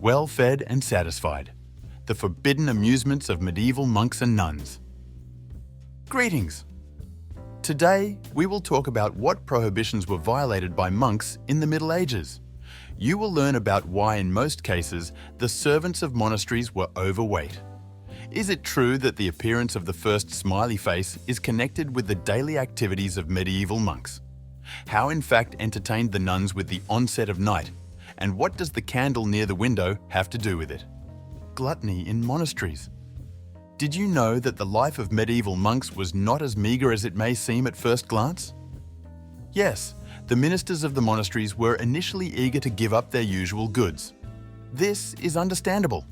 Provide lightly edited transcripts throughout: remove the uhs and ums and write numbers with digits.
well-fed and satisfied. The forbidden amusements of medieval monks and nuns. Greetings! Today, we will talk about what prohibitions were violated by monks in the Middle Ages. You will learn about why in most cases, the servants of monasteries were overweight. Is it true that the appearance of the first smiley face is connected with the daily activities of medieval monks? How in fact entertained the nuns with the onset of night? And what does the candle near the window have to do with it? Gluttony in monasteries. Did you know that the life of medieval monks was not as meagre as it may seem at first glance? Yes, the ministers of the monasteries were initially eager to give up their usual goods. This is understandable.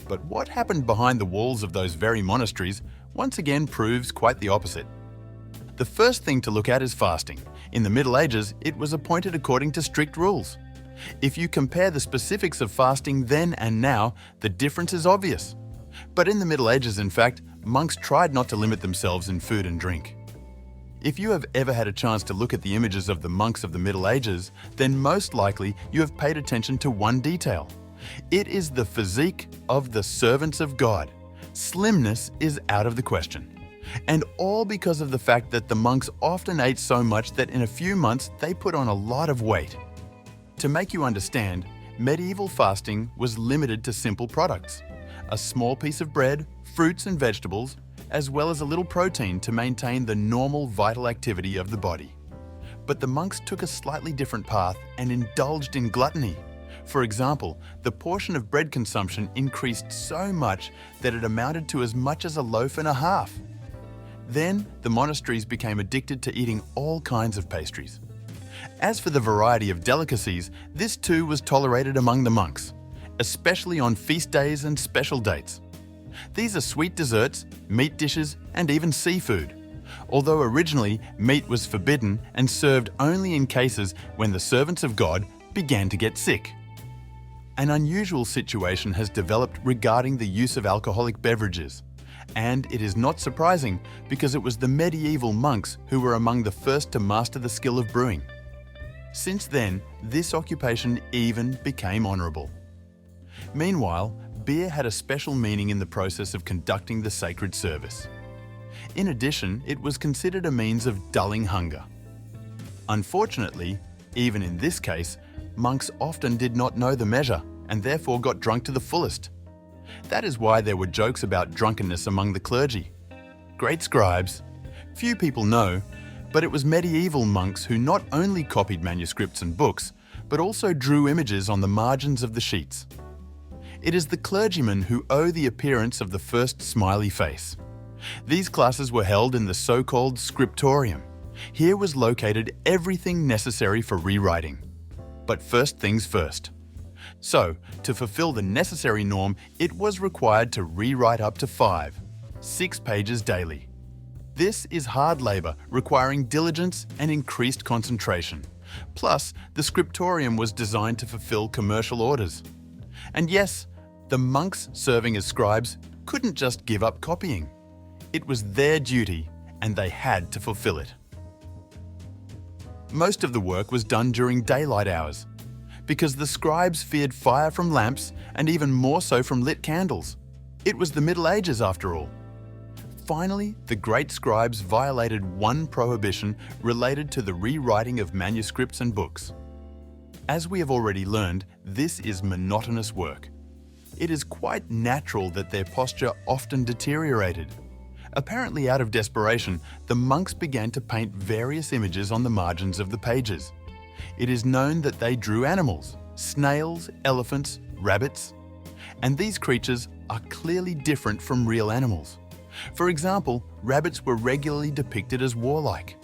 But what happened behind the walls of those very monasteries once again proves quite the opposite. The first thing to look at is fasting. In the Middle Ages, it was appointed according to strict rules. If you compare the specifics of fasting then and now, the difference is obvious. But in the Middle Ages, in fact, monks tried not to limit themselves in food and drink. If you have ever had a chance to look at the images of the monks of the Middle Ages, then most likely you have paid attention to one detail. It is the physique of the servants of God. Slimness is out of the question. And all because of the fact that the monks often ate so much that in a few months they put on a lot of weight. To make you understand, medieval fasting was limited to simple products. A small piece of bread, fruits and vegetables, as well as a little protein to maintain the normal vital activity of the body. But the monks took a slightly different path and indulged in gluttony. For example, the portion of bread consumption increased so much that it amounted to as much as a loaf and a half. Then, the monasteries became addicted to eating all kinds of pastries. As for the variety of delicacies, this too was tolerated among the monks, especially on feast days and special dates. These are sweet desserts, meat dishes, and even seafood. Although originally meat was forbidden and served only in cases when the servants of God began to get sick. An unusual situation has developed regarding the use of alcoholic beverages. And it is not surprising because it was the medieval monks who were among the first to master the skill of brewing. Since then, this occupation even became honourable. Meanwhile, beer had a special meaning in the process of conducting the sacred service. In addition, it was considered a means of dulling hunger. Unfortunately, even in this case, monks often did not know the measure and therefore got drunk to the fullest. That is why there were jokes about drunkenness among the clergy. Great scribes. Few people know, but it was medieval monks who not only copied manuscripts and books, but also drew images on the margins of the sheets. It is the clergymen who owe the appearance of the first smiley face. These classes were held in the so-called scriptorium. Here was located everything necessary for rewriting. But first things first. So, to fulfill the necessary norm, it was required to rewrite up to 6 pages daily. This is hard labour, requiring diligence and increased concentration. Plus, the scriptorium was designed to fulfill commercial orders. And yes, the monks serving as scribes couldn't just give up copying. It was their duty, and they had to fulfill it. Most of the work was done during daylight hours, because the scribes feared fire from lamps and even more so from lit candles. It was the Middle Ages after all. Finally, the great scribes violated one prohibition related to the rewriting of manuscripts and books. As we have already learned, this is monotonous work. It is quite natural that their posture often deteriorated. Apparently out of desperation, the monks began to paint various images on the margins of the pages. It is known that they drew animals, snails, elephants, rabbits, and these creatures are clearly different from real animals. For example, rabbits were regularly depicted as warlike.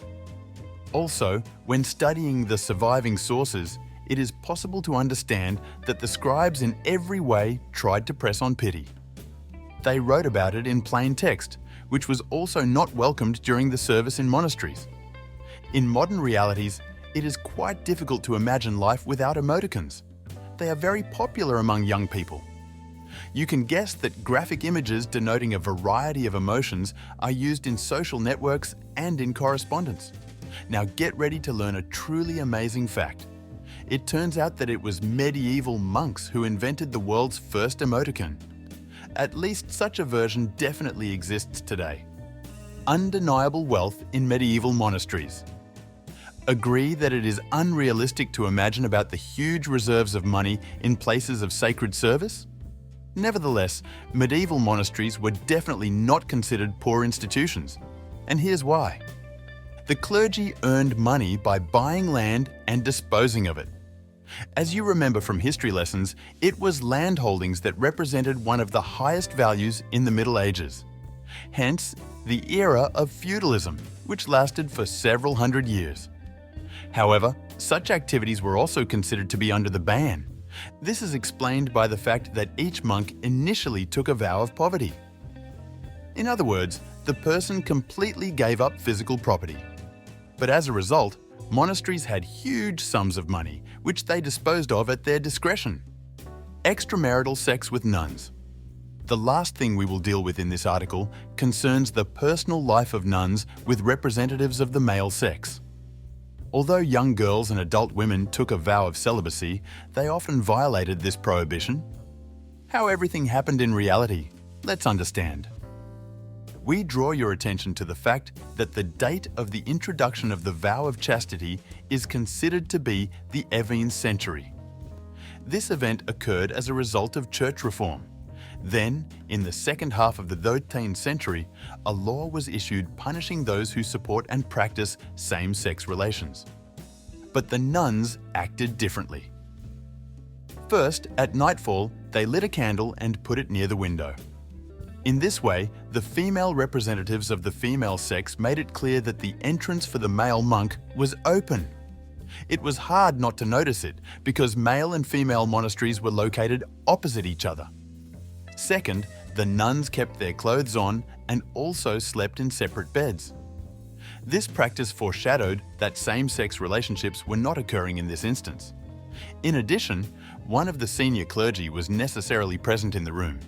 Also, when studying the surviving sources, it is possible to understand that the scribes in every way tried to press on pity. They wrote about it in plain text, which was also not welcomed during the service in monasteries. In modern realities, it is quite difficult to imagine life without emoticons. They are very popular among young people. You can guess that graphic images denoting a variety of emotions are used in social networks and in correspondence. Now get ready to learn a truly amazing fact. it turns out that it was medieval monks who invented the world's first emoticon. At least such a version definitely exists today. Undeniable wealth in medieval monasteries. Agree that it is unrealistic to imagine about the huge reserves of money in places of sacred service? Nevertheless, medieval monasteries were definitely not considered poor institutions, and here's why. The clergy earned money by buying land and disposing of it. As you remember from history lessons, it was land holdings that represented one of the highest values in the Middle Ages. Hence, the era of feudalism, which lasted for several hundred years. However, such activities were also considered to be under the ban. This is explained by the fact that each monk initially took a vow of poverty. In other words, the person completely gave up physical property. But as a result, monasteries had huge sums of money, which they disposed of at their discretion. Extramarital sex with nuns. The last thing we will deal with in this article concerns the personal life of nuns with representatives of the male sex. Although young girls and adult women took a vow of celibacy, they often violated this prohibition. How everything happened in reality, let's understand. We draw your attention to the fact that the date of the introduction of the vow of chastity is considered to be the Evene century. This event occurred as a result of church reform. Then, in the second half of the 13th century, a law was issued punishing those who support and practice same-sex relations. But the nuns acted differently. First, at nightfall, they lit a candle and put it near the window. In this way, the female representatives of the female sex made it clear that the entrance for the male monk was open. It was hard not to notice it because male and female monasteries were located opposite each other. Second, the nuns kept their clothes on and also slept in separate beds. This practice foreshadowed that same-sex relationships were not occurring in this instance. In addition, one of the senior clergy was necessarily present in the room.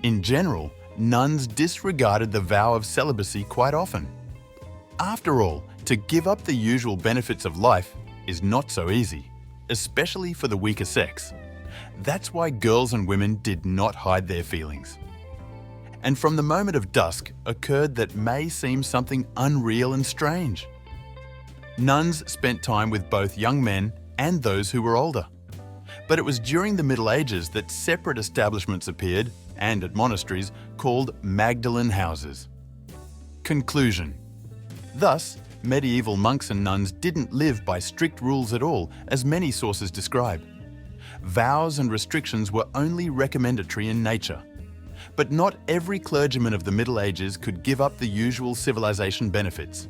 In general, nuns disregarded the vow of celibacy quite often. After all, to give up the usual benefits of life is not so easy, especially for the weaker sex. That's why girls and women did not hide their feelings. And from the moment of dusk occurred that may seem something unreal and strange. Nuns spent time with both young men and those who were older. But it was during the Middle Ages that separate establishments appeared, and at monasteries, called Magdalen houses. Conclusion. Thus, medieval monks and nuns didn't live by strict rules at all, as many sources describe. Vows and restrictions were only recommendatory in nature. But not every clergyman of the Middle Ages could give up the usual civilization benefits.